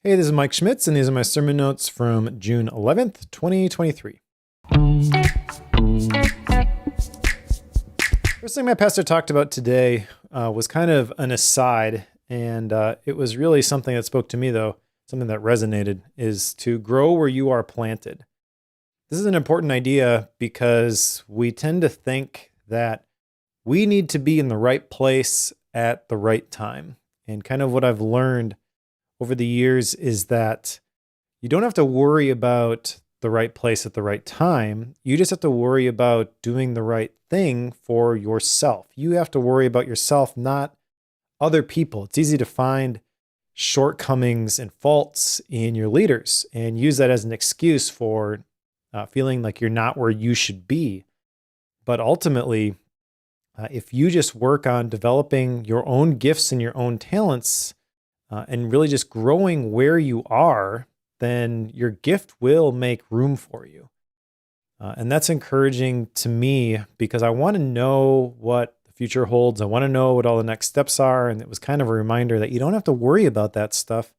Hey, this is Mike Schmitz, and these are my sermon notes from June 11th, 2023. First thing my pastor talked about today was kind of an aside, and it was really something that spoke to me, though, something that resonated, is to grow where you are planted. This is an important idea because we tend to think that we need to be in the right place at the right time. And kind of what I've learned over the years is that you don't have to worry about the right place at the right time. You just have to worry about doing the right thing for yourself. You have to worry about yourself, not other people. It's easy to find shortcomings and faults in your leaders and use that as an excuse for feeling like you're not where you should be. But ultimately, if you just work on developing your own gifts and your own talents, and really just growing where you are, then your gift will make room for you. And that's encouraging to me because I want to know what the future holds. I want to know what all the next steps are. And it was kind of a reminder that you don't have to worry about that stuff.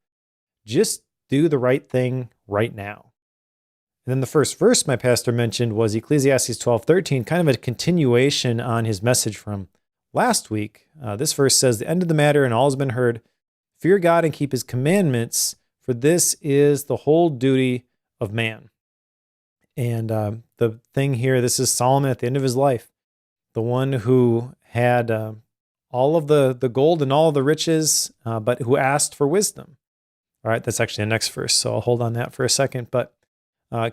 Just do the right thing right now. And then the first verse my pastor mentioned was Ecclesiastes 12:13, kind of a continuation on his message from last week. This verse says, "The end of the matter and all has been heard. Fear God and keep his commandments, for this is the whole duty of man." And the thing here, this is Solomon at the end of his life, the one who had all of the gold and all of the riches, but who asked for wisdom. All right, that's actually the next verse, so I'll hold on that for a second. But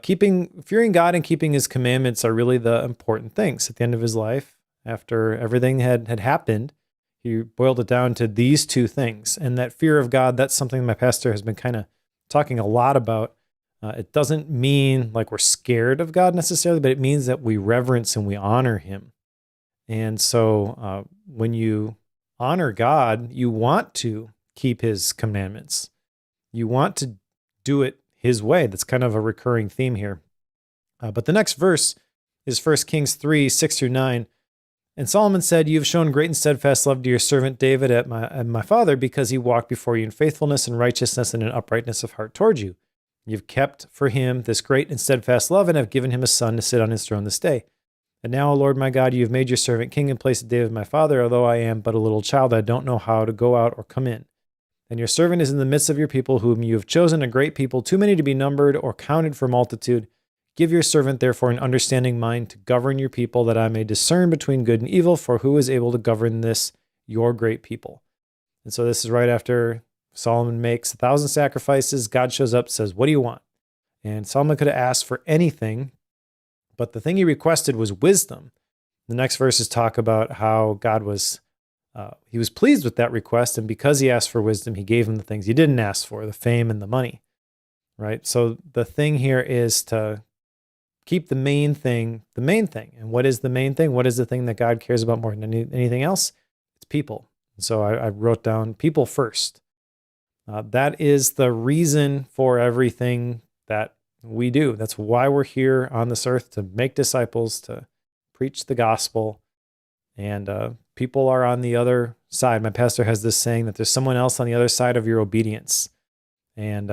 fearing God and keeping his commandments are really the important things at the end of his life. After everything had happened, he boiled it down to these two things. And that fear of God, that's something my pastor has been kind of talking a lot about. It doesn't mean like we're scared of God necessarily, but it means that we reverence and we honor him. And so when you honor God, you want to keep his commandments. You want to do it his way. That's kind of a recurring theme here. But the next verse is 1 Kings 3:6-9. And Solomon said, "You have shown great and steadfast love to your servant David at my father, because he walked before you in faithfulness and righteousness and in uprightness of heart toward you. You've kept for him this great and steadfast love, and have given him a son to sit on his throne this day. And now, O Lord my God, you have made your servant king in place of David my father, although I am but a little child, I don't know how to go out or come in. And your servant is in the midst of your people, whom you have chosen, a great people, too many to be numbered or counted for multitude. Give your servant, therefore, an understanding mind to govern your people, that I may discern between good and evil, for who is able to govern this, your great people?" And so this is right after Solomon makes 1,000 sacrifices. God shows up, says, "What do you want?" And Solomon could have asked for anything, but the thing he requested was wisdom. The next verses talk about how God was, he was pleased with that request, and because he asked for wisdom, he gave him the things he didn't ask for, the fame and the money, right? So the thing here is to keep the main thing the main thing. And what is the main thing? What is the thing that God cares about more than anything else? It's people. And so I wrote down people first. That is the reason for everything that we do. That's why we're here on this earth, to make disciples, to preach the gospel. And people are on the other side. My pastor has this saying that there's someone else on the other side of your obedience. And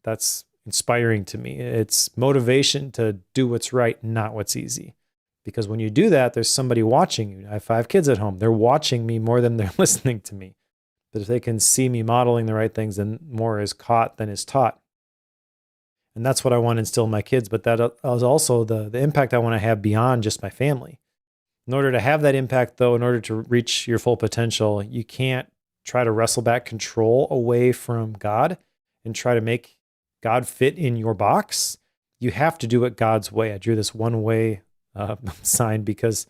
that's inspiring to me. It's motivation to do what's right, not what's easy. Because when you do that, there's somebody watching you. I have 5 kids at home. They're watching me more than they're listening to me. But if they can see me modeling the right things, then more is caught than is taught. And that's what I want to instill in my kids. But that is also the impact I want to have beyond just my family. In order to have that impact, though, in order to reach your full potential, you can't try to wrestle back control away from God and try to make God fit in your box. You have to do it God's way. I drew this one way sign because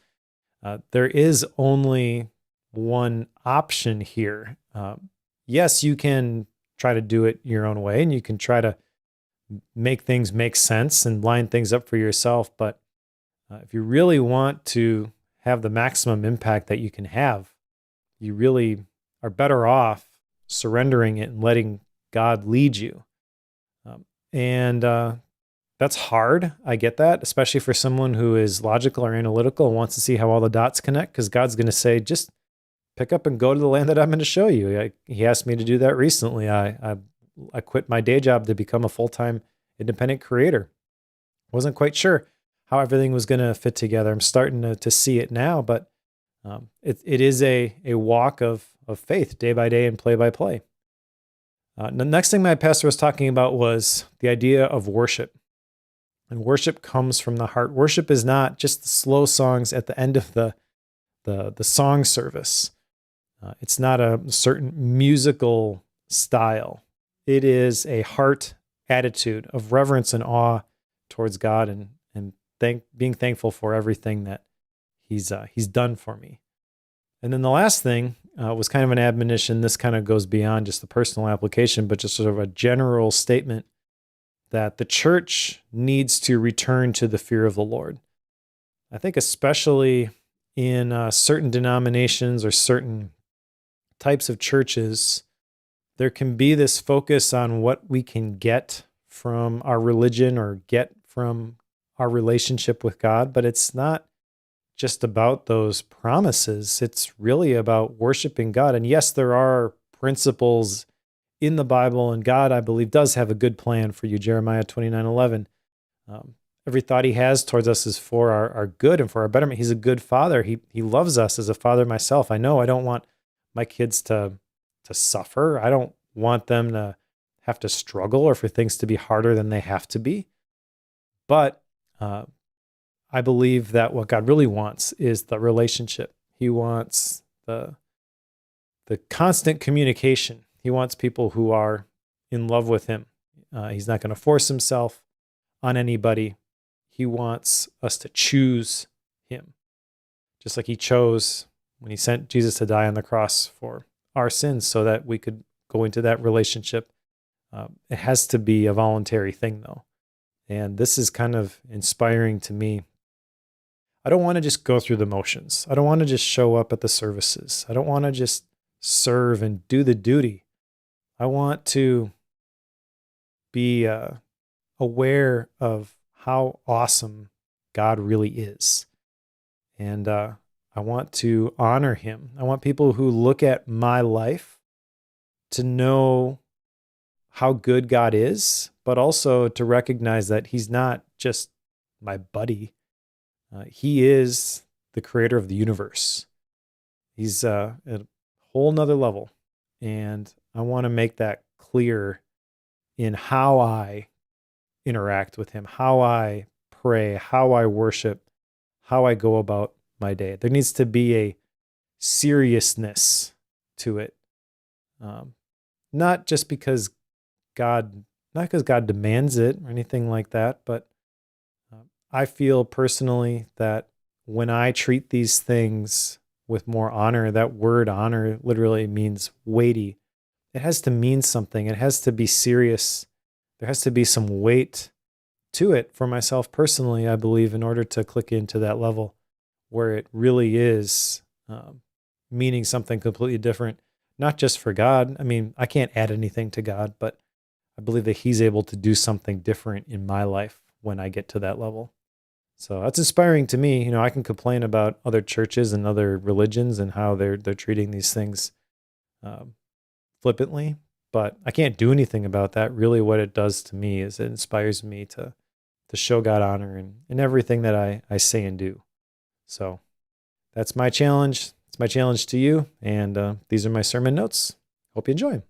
there is only one option here. Yes, you can try to do it your own way, and you can try to make things make sense and line things up for yourself. But if you really want to have the maximum impact that you can have, you really are better off surrendering it and letting God lead you. And that's hard. I get that, especially for someone who is logical or analytical and wants to see how all the dots connect, because God's going to say, just pick up and go to the land that I'm going to show you. He asked me to do that recently. I I quit my day job to become a full-time independent creator. Wasn't quite sure how everything was going to fit together. I'm starting to see it now, but it is a walk of faith, day by day and play by play. The next thing my pastor was talking about was the idea of worship. And worship comes from the heart. Worship is not just the slow songs at the end of the song service. It's not a certain musical style. It is a heart attitude of reverence and awe towards God, and being thankful for everything that He's done for me. And then the last thing was kind of an admonition. This kind of goes beyond just the personal application, but just sort of a general statement that the church needs to return to the fear of the Lord. I think especially in certain denominations or certain types of churches, there can be this focus on what we can get from our religion or get from our relationship with God, but it's not just about those promises. It's really about worshiping God. And yes, there are principles in the Bible, and God, I believe, does have a good plan for you, Jeremiah 29:11. Every thought He has towards us is for our good and for our betterment. He's a good Father. He loves us as a father myself. I know I don't want my kids to suffer. I don't want them to have to struggle or for things to be harder than they have to be. But I believe that what God really wants is the relationship. He wants the constant communication. He wants people who are in love with Him. He's not going to force Himself on anybody. He wants us to choose Him, just like He chose when He sent Jesus to die on the cross for our sins so that we could go into that relationship. It has to be a voluntary thing, though. And this is kind of inspiring to me. I don't want to just go through the motions. I don't want to just show up at the services. I don't want to just serve and do the duty. I want to be aware of how awesome God really is. And I want to honor Him. I want people who look at my life to know how good God is, but also to recognize that He's not just my buddy. He is the creator of the universe. He's at a whole nother level. And I want to make that clear in how I interact with Him, how I pray, how I worship, how I go about my day. There needs to be a seriousness to it. Not just because God demands it or anything like that, but I feel personally that when I treat these things with more honor, that word honor literally means weighty. It has to mean something. It has to be serious. There has to be some weight to it for myself personally, I believe, in order to click into that level where it really is meaning something completely different, not just for God. I mean, I can't add anything to God, but I believe that He's able to do something different in my life when I get to that level. So that's inspiring to me. You know, I can complain about other churches and other religions and how they're treating these things flippantly, but I can't do anything about that. Really, what it does to me is it inspires me to show God honor in everything that I say and do. So that's my challenge. It's my challenge to you, and these are my sermon notes. Hope you enjoy them.